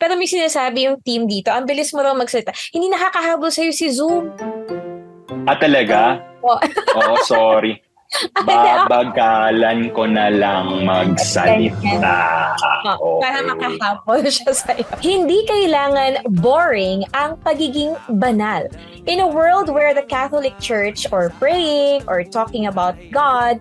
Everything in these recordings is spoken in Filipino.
Pero may sinasabi yung team dito, ang bilis mo raw magsalita. Hindi nakakahabol sa'yo si Zoom. Talaga? Oh. Oo, sorry. Babagalan ko na lang magsalita. Para makahabol siya sa'yo. Hindi kailangan boring ang pagiging banal. In a world where the Catholic Church or praying or talking about God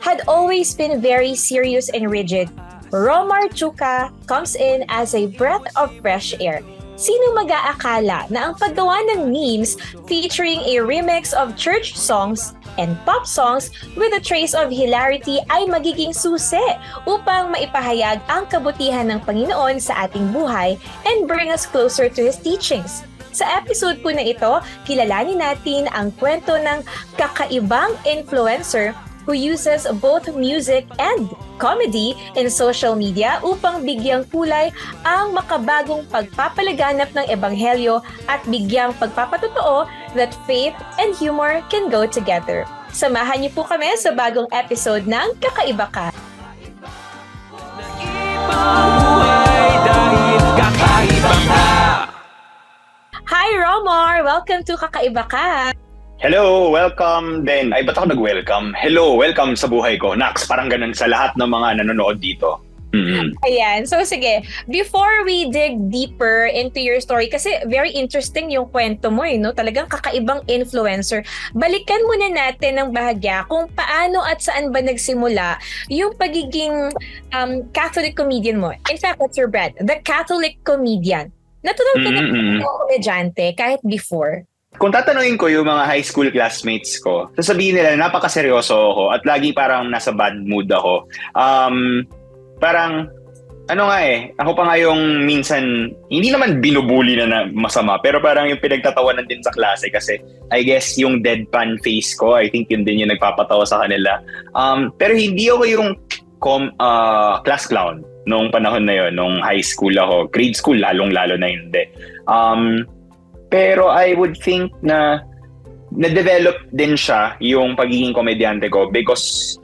had always been very serious and rigid, Romar Chuka comes in as a breath of fresh air. Sino mag-aakala na ang paggawa ng memes featuring a remix of church songs and pop songs with a trace of hilarity ay magiging susi upang maipahayag ang kabutihan ng Panginoon sa ating buhay and bring us closer to His teachings. Sa episode po na ito, kilalanin natin ang kwento ng kakaibang influencer who uses both music and comedy in social media upang bigyang kulay ang makabagong pagpapalaganap ng ebanghelyo at bigyang pagpapatotoo that faith and humor can go together. Samahan niyo po kami sa bagong episode ng Kakaiba Ka. Hi Romar! Welcome to Kakaiba Ka! Hello, welcome din. Ay, ba't ako nag-welcome? Hello, welcome sa buhay ko. Nax, parang ganun sa lahat ng mga nanonood dito. Ayan. So sige, before we dig deeper into your story, kasi very interesting yung kwento mo no? Talagang kakaibang influencer. Balikan muna natin ng bahagya kung paano at saan ba nagsimula yung pagiging Catholic comedian mo. In fact, what's your brand? The Catholic Comedian. Natural ka na komedyante kahit before? Kung tatanungin ko yung mga high school classmates ko, sasabihin nila napakaseryoso ako at lagi parang nasa bad mood ako. Parang, ako pa nga yung minsan, hindi naman binubuli na masama, pero parang yung pinagtatawanan din sa klase kasi I guess yung deadpan face ko, I think yun din yung nagpapatawa sa kanila. Pero hindi ako yung class clown nung panahon na yun, nung high school ako, grade school lalong-lalo na hindi. Pero I would think na na-develop din siya yung pagiging komedyante ko because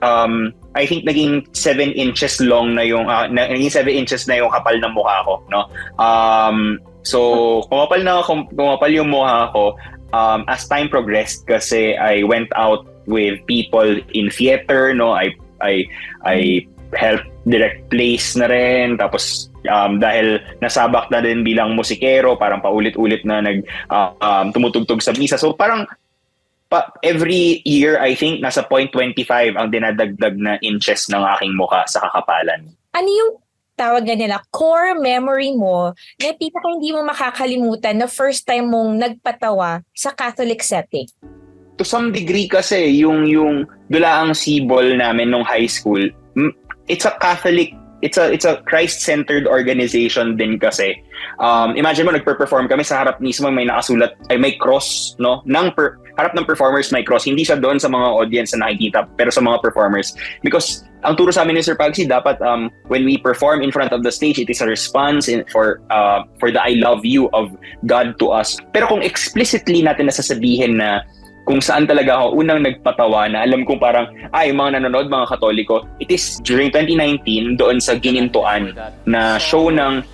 I think naging 7 inches long na yung naging 7 inches na yung kapal ng mukha ko, no? So kumapal yung mukha ko as time progressed kasi I went out with people in theater, no? I helped direct plays na rin, tapos dahil nasabak na din bilang musikero, parang paulit-ulit na tumutugtog sa misa. So parang every year, I think, nasa 0.25 ang dinadagdag na inches ng aking mukha sa kakapalan. Ano yung tawag nga nila, core memory mo na pinaka hindi mo makakalimutan na first time mong nagpatawa sa Catholic setting? To some degree kasi, yung dulaang sibol namin nung high school, it's a Catholic, it's a Christ-centered organization din kasi. Imagine mo, nagpe-perform kami sa harap mismo, may nakasulat, may cross, no? Harap ng performers may cross. Hindi siya doon sa mga audience na nakikita, pero sa mga performers. Because ang turo sa amin ni Sir Pagsy, dapat when we perform in front of the stage, it is a response for the I love you of God to us. Pero kung explicitly natin nasasabihin na kung saan talaga ako unang nagpatawa na alam kong parang, yung mga nanonood, mga Katoliko, it is during 2019 doon sa Ginintuan na show ng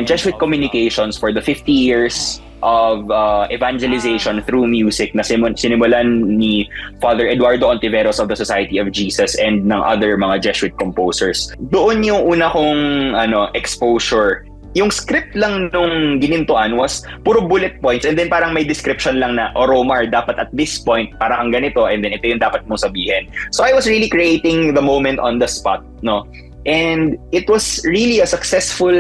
Jesuit Communications for the 50 years of evangelization through music na sinimulan ni Father Eduardo Ontiveros of the Society of Jesus and ng other mga Jesuit composers. Doon yung una kong exposure. Yung script lang nung Ginintuan was puro bullet points and then parang may description lang na, Romar, dapat at this point, parang ang ganito, and then ito yung dapat mong sabihin. So I was really creating the moment on the spot, no? And it was really a successful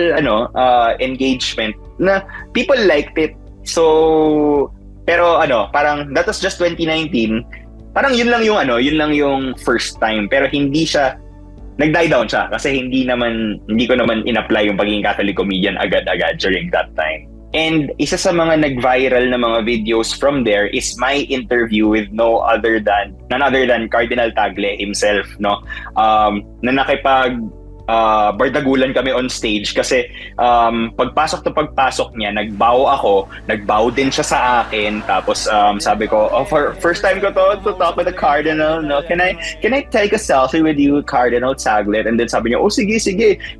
engagement na people liked it. So, pero parang that was just 2019. Parang yun lang yung first time, pero hindi siya nag-die down siya kasi hindi ko naman in-apply yung pagiging Catholic comedian agad-agad during that time. And isa sa mga nag-viral na mga videos from there is my interview with none other than Cardinal Tagle himself, no? Na bardagulan kami on stage kasi pagpasok niya, nagbow ako, nagbow din siya sa akin, tapos sabi ko, for first time ko to talk with the Cardinal, no? Can I take a selfie with you, Cardinal Saglit? And then sabi niya, oh sige.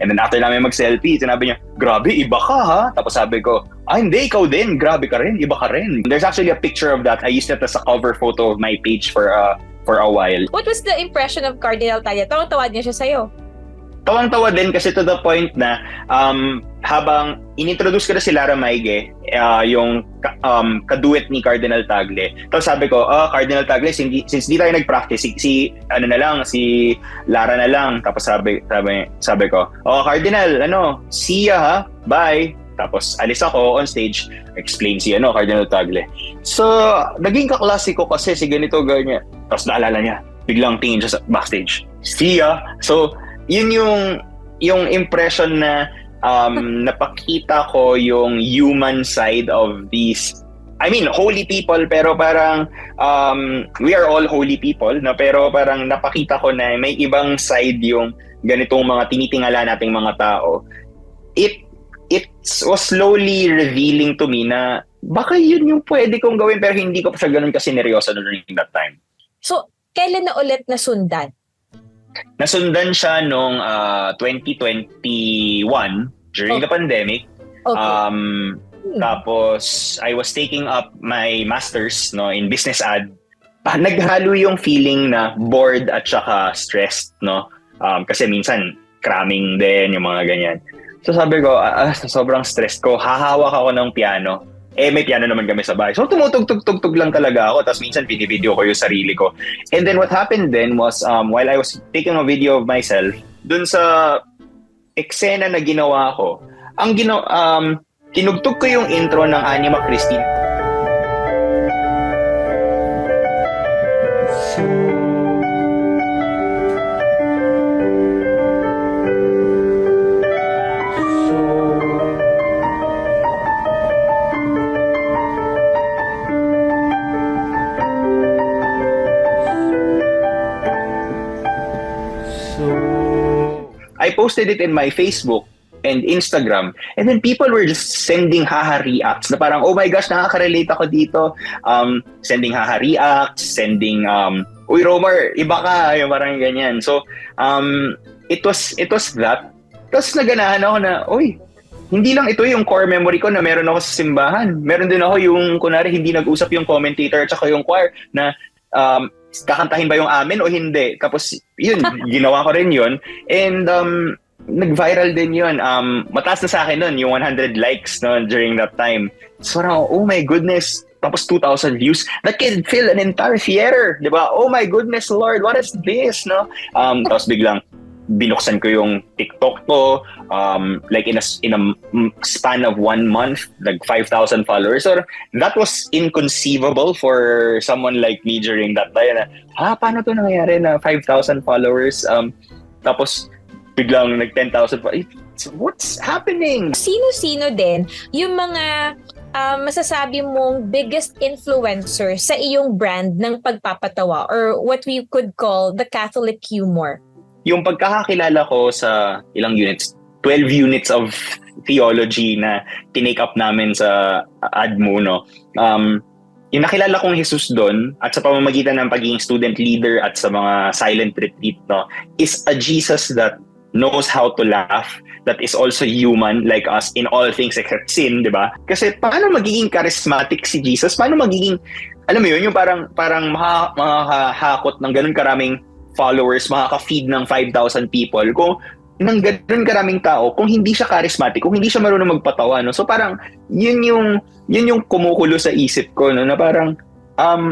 And then after namin mag-selfie, sinabi niya, grabe, iba ka ha? Tapos sabi ko, hindi, ikaw din, grabe ka rin, iba ka rin. There's actually a picture of that. I used it as a cover photo of my page for a while. What was the impression of Cardinal Taglia? Tawang-tawa niya siya sa'yo. Tawang-tawa din kasi to the point na habang inintroduce ko na si Lara Maige, yung kaduet ni Cardinal Tagle. Tapos sabi ko, Cardinal Tagle, since di tayo nag-practice, si Lara na lang. Tapos sabi ko, Cardinal, see ya ha, bye. Tapos alis ako on stage, explain si Cardinal Tagle. So, naging kaklase ko kasi si ganito, ganyan. Tapos naalala niya, biglang tingin siya sa backstage, see ya. So, yun yung impression na napakita ko yung human side of these, I mean, holy people, pero parang we are all holy people, no? Pero parang napakita ko na may ibang side yung ganitong mga tinitingala nating mga tao. It was slowly revealing to me na baka yun yung pwede kong gawin, pero hindi ko pa siya ganun kasi seryoso during that time. So, kailan na ulit nasundan? Nasundan siya noong 2021 during the pandemic. Okay. Tapos I was taking up my masters in business ad. Naghalo yung feeling na bored at saka stressed, no? Kasi minsan cramming din yung mga ganyan. So sabi ko, sobrang stressed ko, hahawak ako ng piano. May piano naman kami sa bahay. So tumutugtog lang talaga ako. Tapos minsan video ko yung sarili ko. And then what happened then was while I was taking a video of myself, dun sa eksena na ginawa ko, tinugtog ko yung intro ng Anima Christi. I posted it in my Facebook and Instagram, and then people were just sending haha reacts na parang, oh my gosh, nakaka-relate ako dito. Sending haha reacts, sending uy Romar, iba ka, yung parang ganyan. So it was that. Tapos naganahan ako na, uy, hindi lang ito yung core memory ko na meron ako sa simbahan. Meron din ako yung kunwari hindi nag-usap yung commentator at saka yung choir na kakantahin ba yung amin o hindi. Tapos yun, ginawa ko rin yun. And nag-viral din yun. Mataas na sa akin nun, yung 100 likes during that time. So oh my goodness, tapos 2,000 views. That can fill an entire theater, di ba? Oh my goodness, Lord, what is this, no? Tapos biglang binuksan ko yung TikTok ko, like in a span of 1 month, like 5,000 followers. So that was inconceivable for someone like me during that time. Paano to nangyari na 5,000 followers? Tapos biglang nag 10,000. What's happening? Sino-sino din yung mga masasabi mong biggest influencer sa iyong brand ng pagpapatawa or what we could call the Catholic humor? Yung pagkakakilala ko sa ilang units, 12 units of theology na tinake up namin sa ADMU, no? Yung nakilala kong Jesus doon at sa pamamagitan ng pagiging student leader at sa mga silent retreat, no, is a Jesus that knows how to laugh, that is also human like us in all things except sin, di ba? Kasi paano magiging charismatic si Jesus? Paano magiging, alam mo yun, yung parang makahakot ng ganun karaming followers, makaka-feed ng 5,000 people kung nang ganun karaming tao, kung hindi siya charismatic, kung hindi siya marunong magpatawa, no? So parang yun yung kumukulo sa isip ko, no, na parang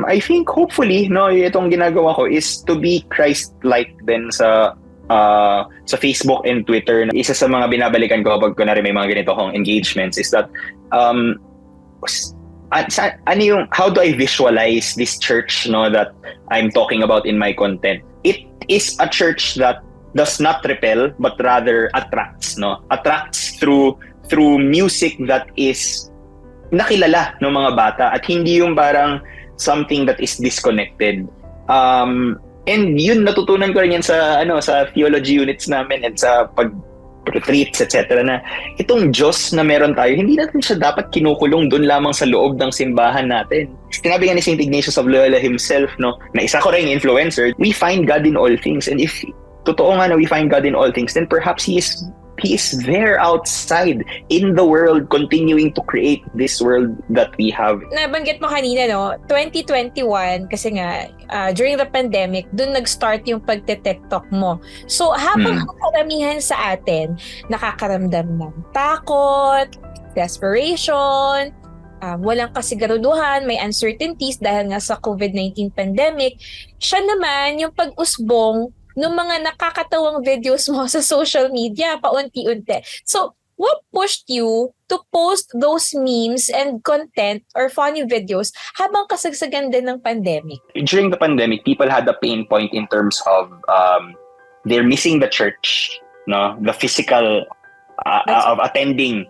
I think hopefully, no, itong ginagawa ko is to be Christ-like din sa Facebook and Twitter. Isa sa mga binabalikan ko kapag kunwari may mga ganito akong engagements is that how do I visualize this church, no, that I'm talking about in my content? It is a church that does not repel but rather attracts, no? Attracts through music that is nakilala ng mga bata at hindi yung parang something that is disconnected. And yun, natutunan ko rin yan sa theology units namin and sa retreats, etc. na itong Diyos na meron tayo, hindi natin siya dapat kinukulong doon lamang sa loob ng simbahan natin. Sinabi nga ni St. Ignatius of Loyola himself, no, na isa ko rin influencer, we find God in all things. And if totoo nga na we find God in all things, then perhaps He is there outside in the world, continuing to create this world that we have. Nabanggit mo kanina, no? 2021, kasi nga, during the pandemic, dun nag-start yung pagte-TikTok mo. So, habang karamihan sa atin, nakakaramdam ng takot, desperation, walang kasiguraduhan, may uncertainties dahil nga sa COVID-19 pandemic, siya naman yung pag-usbong ng mga nakakatawang videos mo sa social media, paunti-unti. So, what pushed you to post those memes and content or funny videos habang kasagsagan din ng pandemic? During the pandemic, people had a pain point in terms of they're missing the church, no, the physical of attending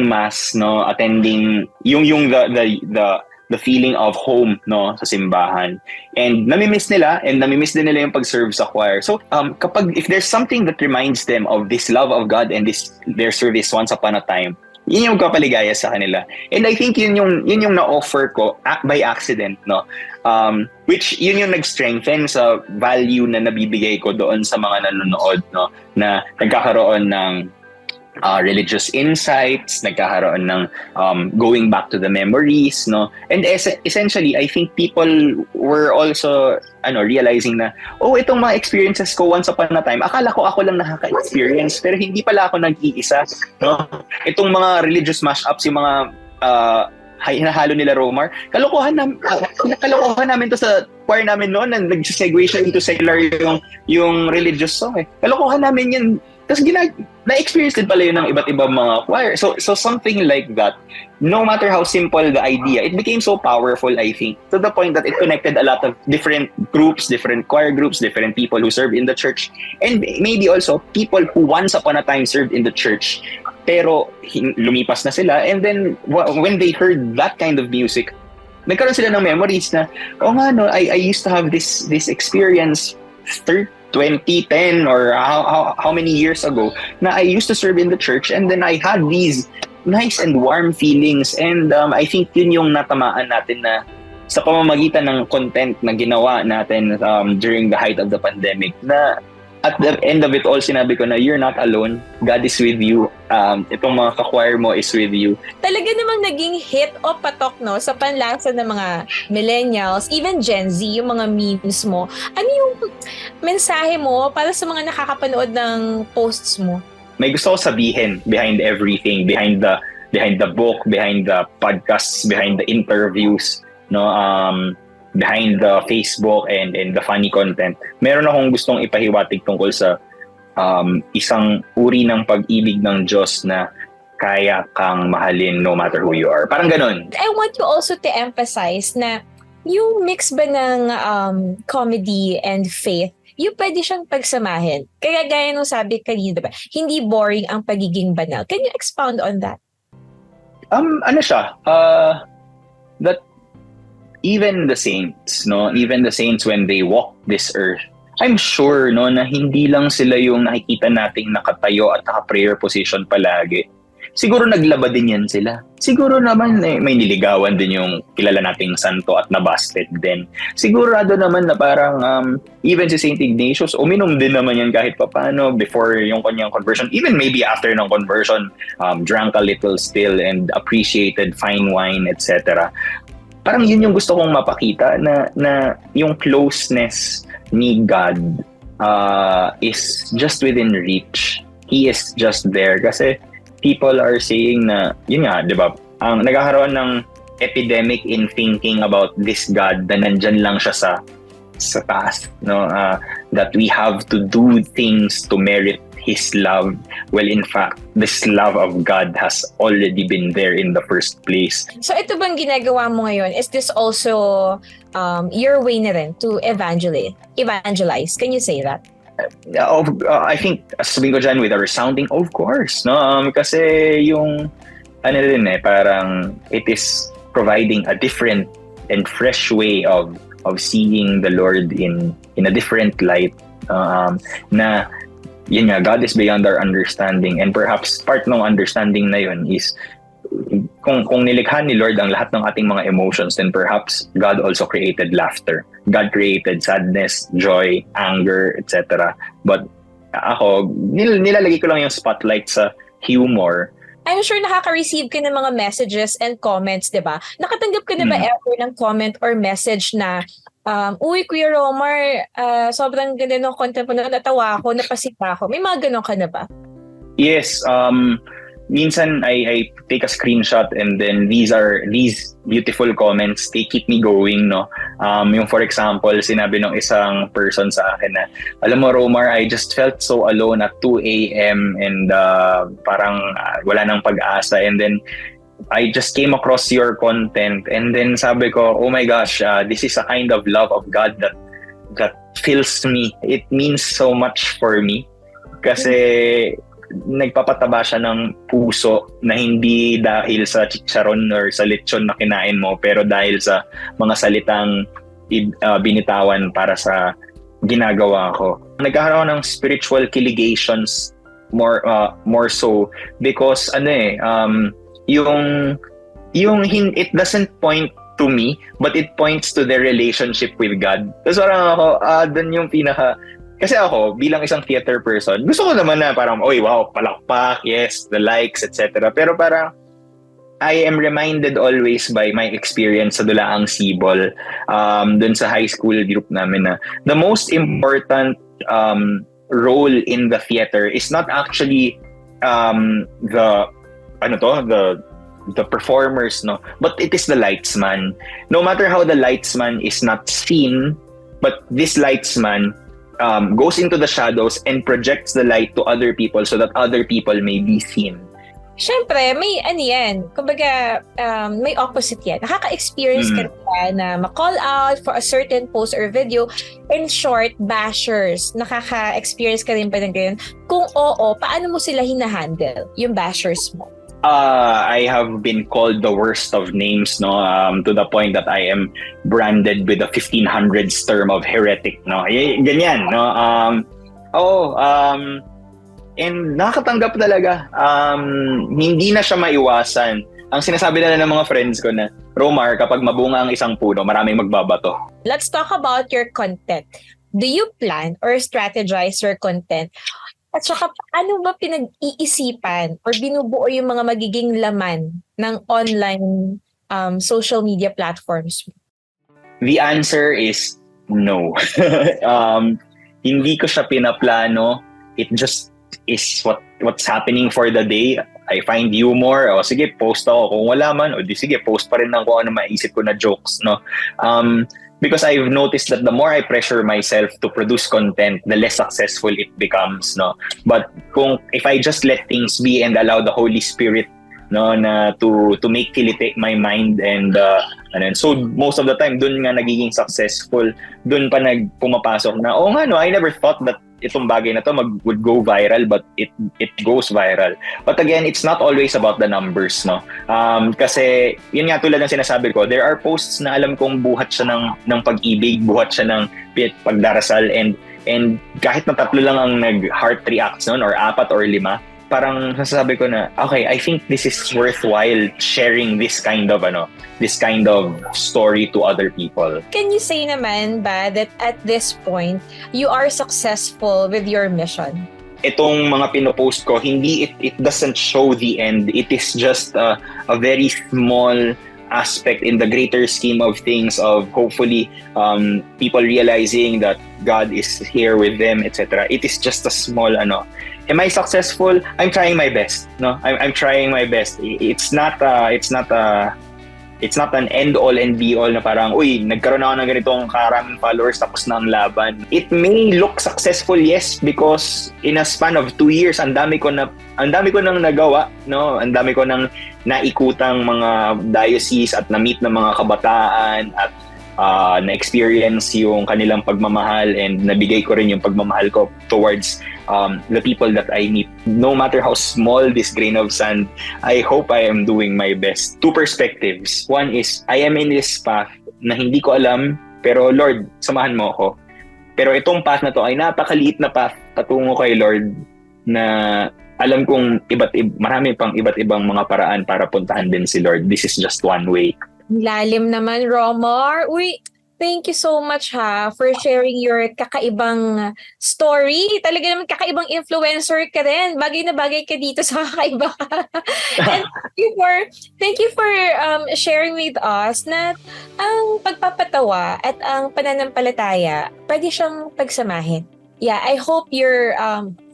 mass, no, attending the feeling of home, no, sa simbahan. And namimiss din nila yung pag-serve sa choir. So, if there's something that reminds them of this love of God and their service once upon a time, yun yung kapaligaya sa kanila. And I think yun yung na-offer ko by accident, no, which yun yung nag-strengthen sa value na nabibigay ko doon sa mga nanonood, no, na nagkakaroon ng religious insights, nagkakaroon ng going back to the memories, no? And essentially, I think people were also realizing na, itong mga experiences ko once upon a time, akala ko ako lang nakaka-experience, pero hindi pala ako nag-iisa, no? Itong mga religious mashups, yung mga hinahalo nila Romar, kalokohan namin to sa choir namin noon, na nag-segue siya into secular yung religious song, eh. Kalokohan namin yun. Tapos na-experience din pala yun ng iba't ibang mga choir. So something like that, no matter how simple the idea, it became so powerful, I think, to the point that it connected a lot of different groups, different choir groups, different people who served in the church, and maybe also people who once upon a time served in the church, pero lumipas na sila, and then when they heard that kind of music, nagkaroon sila ng memories na, I used to have this experience 2010 or how many years ago na I used to serve in the church, and then I had these nice and warm feelings, and I think yun yung natamaan natin na sa pamamagitan ng content na ginawa natin during the height of the pandemic, na at the end of it all, sinabi ko na you're not alone. God is with you. Itong mga ka-choir mo is with you. Talaga namang naging hit o patok, no, sa panlasa ng mga millennials, even Gen Z, yung mga memes mo. Ano yung mensahe mo para sa mga nakakapanood ng posts mo? May gusto ko sabihin behind everything, behind the book, behind the podcasts, behind the interviews, no, behind the Facebook and the funny content. Meron akong gustong ipahiwatig tungkol sa isang uri ng pag-ibig ng Diyos na kaya kang mahalin no matter who you are. Parang ganun. I want you also to emphasize na yung mix ba ng comedy and faith, yung pwede siyang pagsamahin. Kaya gaya nung sabi kanina, diba? Hindi boring ang pagiging banal. Can you expound on that? That even the saints, when they walk this earth, I'm sure, no, na hindi lang sila yung nakikita nating nakatayo at naka-prayer position palagi. Siguro naglaba din yan sila. Siguro naman may niligawan din yung kilala nating santo at nabasted din. Sigurado naman na parang even si St. Ignatius, uminom din naman yan kahit papano before yung kanyang conversion. Even maybe after ng conversion, drank a little still and appreciated fine wine, etc. Parang yun yung gusto kong mapakita na yung closeness ni God is just within reach. He is just there. Kasi people are saying na, yun nga, di ba, ang nagkakaroon ng epidemic in thinking about this God na nandyan lang siya sa taas, no? That we have to do things to merit His love. Well, in fact, this love of God has already been there in the first place. So ito bang ginagawa mo ngayon? Is this also your way na rin to evangelize? Can you say that? I think, sabihin ko dyan, with a resounding, of course, no? Kasi yung, parang it is providing a different and fresh way of of seeing the Lord in a different light, na yun nga, God is beyond our understanding, and perhaps part ng understanding na yun is kung nilikha ni Lord ang lahat ng ating mga emotions, then perhaps God also created laughter. God created sadness, joy, anger, etc. But ako, nilalagay ko lang yung spotlight sa humor. I'm sure nakaka-receive ka ng mga messages and comments, di ba? Nakatanggap ka na ba ever ng comment or message na, uy, Kuya Romar, sobrang ganda ng content mo, natawa ako, napasita ako. May mga ganon ka na ba? Yes, minsan I take a screenshot, and then these beautiful comments, they keep me going, no? Yung for example, sinabi ng isang person sa akin na, alam mo Romar, I just felt so alone at 2 a.m. and parang wala nang pag-asa, and then I just came across your content, and then sabi ko, oh my gosh, this is a kind of love of God that fills me. It means so much for me kasi nagpapataba siya ng puso na hindi dahil sa chicharon or sa lechon na kinain mo, pero dahil sa mga salitang binitawan para sa ginagawa ko. Nagkakaroon ng spiritual kiligations more so because it doesn't point to me, but it points to the relationship with God. Tapos parang ako, dun yung kasi ako, bilang isang theater person, gusto ko naman na parang, oy, wow, palakpak, yes, the likes, etc. Pero parang, I am reminded always by my experience sa Dulaang Sibol, dun sa high school group namin, na the most important role in the theater is not actually the performers, no, but it is the lightsman. No matter how the lightsman is not seen, but this lightsman goes into the shadows and projects the light to other people so that other people may be seen. Siyempre, may kumbaga, may opposite yan. Nakaka-experience ka na ma-call out for a certain post or video. In short, bashers. Nakaka-experience ka rin ba ng ganyan? Kung oo, paano mo sila hinahandle, yung bashers mo? I have been called the worst of names, no, to the point that I am branded with the 1500s term of heretic, no. Ganyan, no. And nakakatanggap talaga. Hindi na siya maiwasan. Ang sinasabi na ng mga friends ko na, Romar, kapag mabunga ang isang puno, maraming magbabato. Let's talk about your content. Do you plan or strategize your content? At saka, paano ba pinag-iisipan or binubuo yung mga magiging laman ng online social media platforms? The answer is no. Hindi ko siya pinaplano. It just is what's happening for the day. I find humor. O sige, post ako. Kung wala man, o di sige, post pa rin lang kung ano maisip ko na jokes, no? Because I've noticed that the more I pressure myself to produce content, the less successful it becomes, no. But if I just let things be and allow the Holy Spirit, no, na to make kilite my mind, and so most of the time dun nga nagiging successful, dun pa pumapasok na, oh nga no, I never thought that itong bagay na to would go viral, but it goes viral. But again, it's not always about the numbers, no. Kasi yun nga, tulad ng sinasabi ko, there are posts na alam kong buhat siya ng pag-ibig, buhat siya ng pagdarasal, and kahit na 3 lang ang nag-heart reacts noon, or 4 or 5, parang nasasabi ko na, okay, I think this is worthwhile sharing this kind of story to other people. Can you say naman ba that at this point, you are successful with your mission? Itong mga pinopost ko, it doesn't show the end. It is just a very small aspect in the greater scheme of things, of hopefully people realizing that God is here with them, etc. It is just a small Am I successful? I'm trying my best. No, I'm trying my best. It's not an end all and be all na parang, uy, nagkaroon ako ng ganitong karaming followers, tapos na ang laban. It may look successful, yes, because in a span of 2 years, ang dami ko nang nagawa, no? Ang dami ko nang naikutang mga diocese at na-meet ng mga kabataan, at na-experience yung kanilang pagmamahal, and nabigay ko rin yung pagmamahal ko towards the people that I meet. No matter how small this grain of sand, I hope I am doing my best. 2 perspectives. One is, I am in this path na hindi ko alam Pero Lord, samahan mo ako. Pero itong path na to ay napakaliit na path patungo kay Lord na alam kong marami pang iba't ibang mga paraan para puntahan din si Lord. This is just one way. Lalim naman, Romar. Uy, thank you so much for sharing your kakaibang story. Talaga naman kakaibang influencer ka rin. Bagay na bagay ka dito sa kakaiba ka. And thank you for sharing with us na ang pagpapatawa at ang pananampalataya, pwede siyang pagsamahin. Yeah, I hope your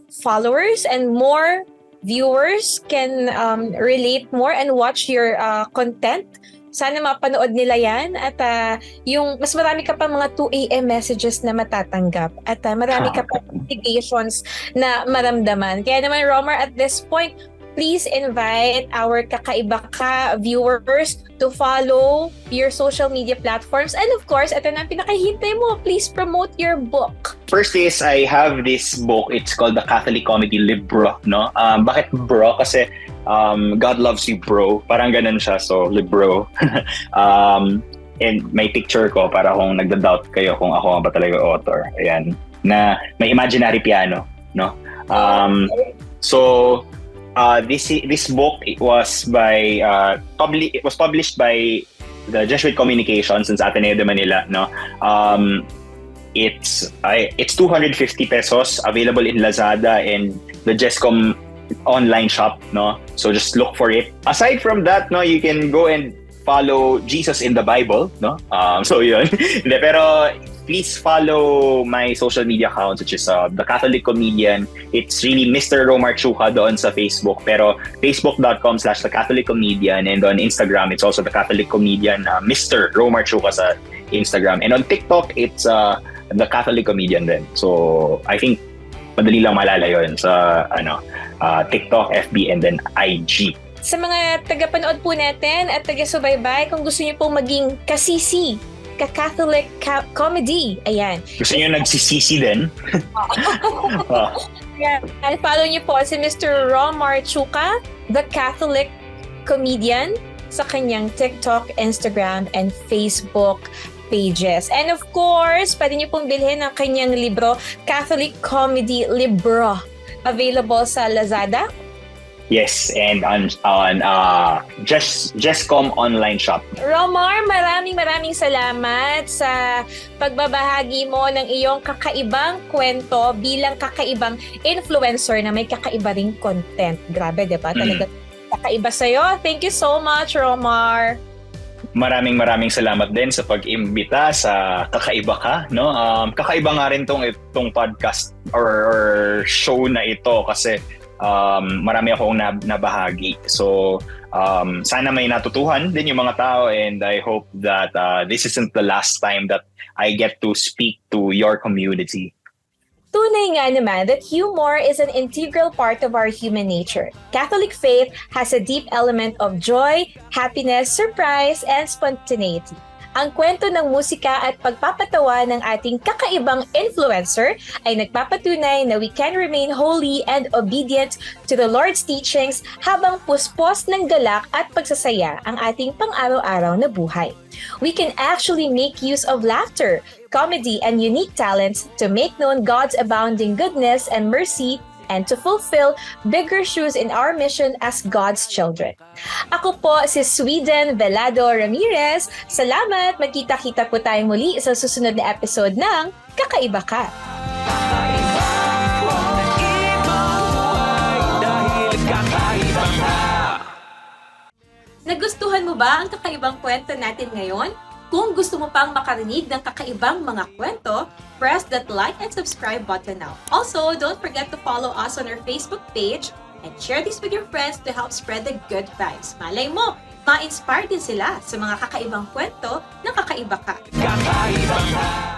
followers and more viewers can relate more and watch your content. Sana mapanood nila yan at yung mas marami ka pa mga 2 a.m. messages na matatanggap at marami ka pa notifications na maramdaman. Kaya naman, Romar, at this point, please invite our Kakaiba Ka viewers to follow your social media platforms. And of course, ito na ang pinakahintay mo. Please promote your book. First is, I have this book. It's called The Catholic Comedy Libro. No? Bakit bro? Kasi God loves you, bro. Parang ganun siya. So, libro. And may picture ko para kung nagda-doubt kayo kung ako ba talaga author. Ayan. Na may imaginary piano. No? So, this book was published by the Jesuit Communications sa Ateneo de Manila. No? It's 250 pesos, available in Lazada and the Jescom online shop. No, so just look for it. Aside from that, no, you can go and follow Jesus in the Bible. No, so yun. Pero please follow my social media accounts, which is the Catholic Comedian. It's really Mr. Romar Chuka doon sa Facebook, pero facebook.com/The Catholic Comedian, and on Instagram it's also The Catholic Comedian, Mr. Romar Chuka sa Instagram, and on TikTok it's The Catholic Comedian din. So I think madali lang malala yun sa TikTok, FB, and then IG. Sa mga tagapanood po natin at taga-subaybay, kung gusto niyo pong maging kasisi, ka-Catholic comedy, ayan. Gusto niyo nagsisisi din? Yeah. And follow niyo po si Mr. Romar Chuka, The Catholic Comedian, sa kanyang TikTok, Instagram, and Facebook pages. And of course, pwede niyo pong bilhin ang kanyang libro, Catholic Comedy Libro. Available sa Lazada? Yes, and on Jescom online shop. Romar, maraming salamat sa pagbabahagi mo ng iyong kakaibang kwento bilang kakaibang influencer na may kakaiba ring content. Grabe, di ba? Talaga kakaiba sa'yo. Thank you so much, Romar. Maraming salamat din sa pag-imbita sa Kakaiba Ka, no? Kakaiba nga rin tong podcast or show na ito kasi marami akong nabahagi. So sana may natutuhan din yung mga tao, and I hope that this isn't the last time that I get to speak to your community. Tunay nga naman that humor is an integral part of our human nature. Catholic faith has a deep element of joy, happiness, surprise, and spontaneity. Ang kwento ng musika at pagpapatawa ng ating kakaibang influencer ay nagpapatunay na we can remain holy and obedient to the Lord's teachings habang puspos ng galak at pagsasaya ang ating pang-araw-araw na buhay. We can actually make use of laughter, comedy, and unique talents to make known God's abounding goodness and mercy and to fulfill bigger shoes in our mission as God's children. Ako po si Sweden Velado Ramirez. Salamat! Magkita-kita po tayong muli sa susunod na episode ng Kakaiba Ka. Nagustuhan mo ba ang kakaibang kwento natin ngayon? Kung gusto mo pang makarinig ng kakaibang mga kwento, press that like and subscribe button now. Also, don't forget to follow us on our Facebook page and share this with your friends to help spread the good vibes. Malay mo, ma-inspire din sila sa mga kakaibang kwento ng Kakaiba Ka. Kakaiba Ka!